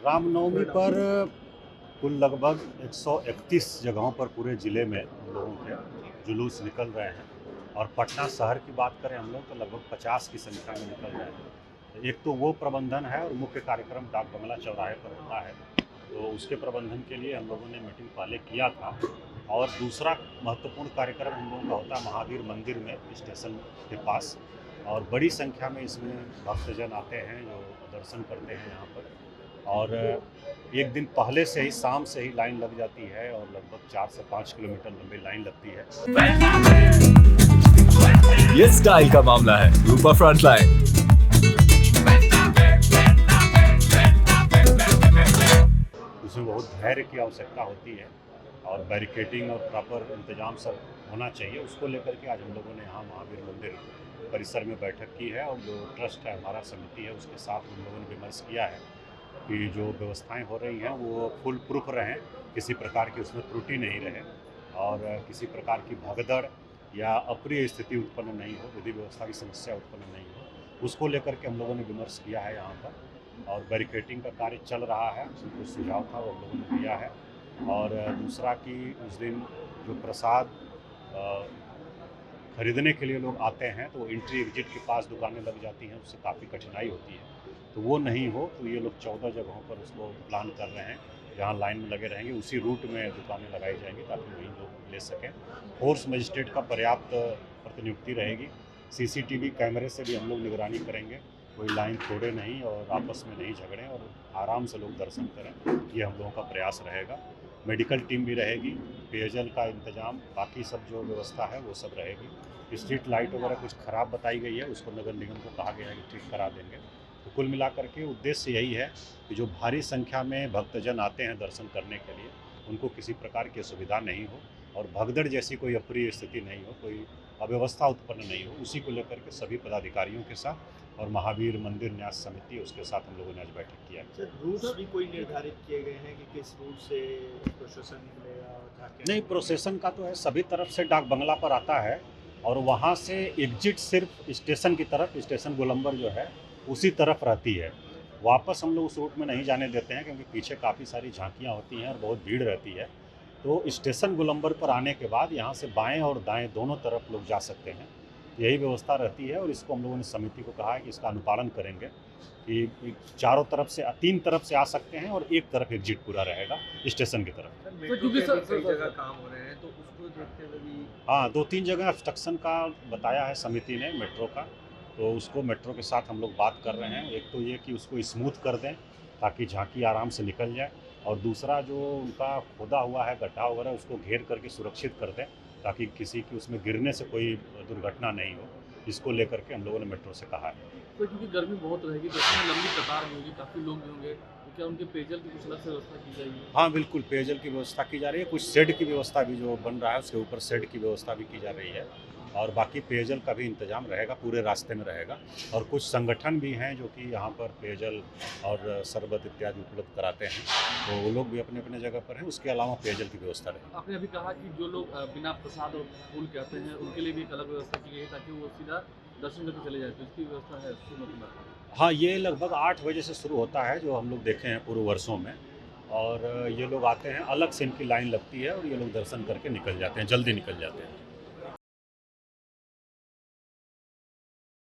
रामनवमी पर कुल लगभग 131 जगहों पर पूरे ज़िले में हम लोगों के जुलूस निकल रहे हैं और पटना शहर की बात करें हम लोग तो लगभग 50 की संख्या में निकल रहे हैं। एक तो वो प्रबंधन है और मुख्य कार्यक्रम डाक बंगला चौराहे पर होता है, तो उसके प्रबंधन के लिए हम लोगों ने मीटिंग पहले किया था। और दूसरा महत्वपूर्ण कार्यक्रम हम लोगों का होता है महावीर मंदिर में स्टेशन के पास, और बड़ी संख्या में इसमें भक्तजन आते हैं जो दर्शन करते हैं यहाँ पर। और एक दिन पहले से ही शाम से ही लाइन लग जाती है और लगभग 4 से 5 किलोमीटर लंबी लाइन लगती है। ये स्टाइल का मामला है। रूपा फ्रंटलाइन। उसमें बहुत धैर्य की आवश्यकता होती है और बैरिकेडिंग और प्रॉपर इंतजाम सब होना चाहिए। उसको लेकर के आज हम लोगों ने यहाँ महावीर मंदिर परिसर में बैठक की है और जो ट्रस्ट है हमारा समिति है उसके साथ हम लोगों ने विमर्श किया है कि जो व्यवस्थाएं हो रही हैं वो फुल प्रूफ रहें, किसी प्रकार की उसमें त्रुटि नहीं रहे और किसी प्रकार की भगदड़ या अप्रिय स्थिति उत्पन्न नहीं हो, विधि व्यवस्था की समस्या उत्पन्न नहीं हो। उसको लेकर के हम लोगों ने विमर्श किया है यहाँ पर। और बैरिकेडिंग का कार्य चल रहा है, उसमें कुछ सुझाव था वो हम लोगों ने दिया है। और दूसरा कि उस दिन जो प्रसाद खरीदने के लिए लोग आते हैं तो एंट्री एग्जिट के पास दुकानें लग जाती हैं, उससे काफ़ी कठिनाई होती है, तो वो नहीं हो। तो ये लोग 14 जगहों पर उसको प्लान कर रहे हैं जहाँ लाइन में लगे रहेंगे, उसी रूट में दुकानें लगाई जाएंगी ताकि वहीं लोग ले सकें। फोर्स मजिस्ट्रेट का पर्याप्त प्रतिनियुक्ति रहेगी। सीसीटीवी कैमरे से भी हम लोग निगरानी करेंगे, कोई लाइन तोड़े नहीं और आपस में नहीं झगड़ें और आराम से लोग दर्शन करें, ये हम लोगों का प्रयास रहेगा। मेडिकल टीम भी रहेगी, पेयजल का इंतजाम, बाकी सब जो व्यवस्था है वो सब रहेगी। स्ट्रीट लाइट वगैरह कुछ ख़राब बताई गई है, उसको नगर निगम को कहा गया है कि ठीक करा देंगे। तो कुल मिलाकर के उद्देश्य यही है कि जो भारी संख्या में भक्तजन आते हैं दर्शन करने के लिए, उनको किसी प्रकार की असुविधा नहीं हो और भगदड़ जैसी कोई अप्रिय स्थिति नहीं हो, कोई अव्यवस्था उत्पन्न नहीं हो। उसी को लेकर के सभी पदाधिकारियों के साथ और महावीर मंदिर न्यास समिति उसके साथ हम लोगों ने आज बैठक किया है। सर, रूट्स भी कोई निर्धारित किए गए हैं कि किस रूट से प्रोसेसन निकलेगा और जाके? नहीं, प्रोसेसन का तो है, सभी तरफ से डाक बंगला पर आता है और वहाँ से एग्जिट सिर्फ स्टेशन की तरफ, स्टेशन गोलंबर जो है उसी तरफ रहती है। वापस हम लोग उस रूट में नहीं जाने देते हैं क्योंकि पीछे काफ़ी सारी झांकियाँ होती हैं और बहुत भीड़ रहती है। तो स्टेशन गोलंबर पर आने के बाद यहाँ से बाएं और दाएं दोनों तरफ लोग जा सकते हैं, यही व्यवस्था रहती है। और इसको हम लोगों ने समिति को कहा है कि इसका अनुपालन करेंगे कि चारों तरफ से, 3 तरफ से आ सकते हैं और एक तरफ एग्जिट पूरा रहेगा स्टेशन की तरफ। सर, मेट्रो के भी कई जगह काम हो रहे हैं तो उसको देखते हुए भी। हाँ, 2-3 जगह ऑब्स्ट्रक्शन का बताया है समिति ने मेट्रो का, तो उसको मेट्रो के साथ हम लोग बात कर रहे हैं। एक तो ये कि उसको स्मूथ कर दें ताकि झांकी आराम से निकल जाए, और दूसरा जो उनका खोदा हुआ है गड्ढा वगैरह उसको घेर करके सुरक्षित कर दें ताकि किसी की उसमें गिरने से कोई दुर्घटना नहीं हो। इसको लेकर के हम लोगों ने मेट्रो से कहा है। तो क्योंकि गर्मी बहुत रहेगी तो उसमें लंबी कतार भी होगी, काफ़ी लोग भी होंगे, तो क्या उनके पेयजल की कुछ अलग से व्यवस्था की जाएगी? हाँ बिल्कुल, पेयजल की व्यवस्था की जा रही है। कुछ शेड की व्यवस्था भी जो बन रहा है उसके ऊपर शेड की व्यवस्था भी की जा रही है, और बाकी पेयजल का भी इंतजाम रहेगा, पूरे रास्ते में रहेगा। और कुछ संगठन भी हैं जो कि यहाँ पर पेयजल और शरबत इत्यादि उपलब्ध कराते हैं, तो वो लोग भी अपने अपने जगह पर हैं। उसके अलावा पेयजल की व्यवस्था रहेगी। आपने अभी कहा कि जो लोग बिना प्रसाद और फूल के आते हैं उनके लिए भी एक अलग व्यवस्था की गई है ताकि वो सीधा दर्शन करके चले जाए, तो इसकी व्यवस्था है शुरू में? हाँ, ये लगभग 8 बजे से शुरू होता है, जो हम लोग देखे हैं पूर्व वर्षों में। और ये लोग आते हैं, अलग से इनकी लाइन लगती है और ये लोग दर्शन करके निकल जाते हैं, जल्दी निकल जाते हैं।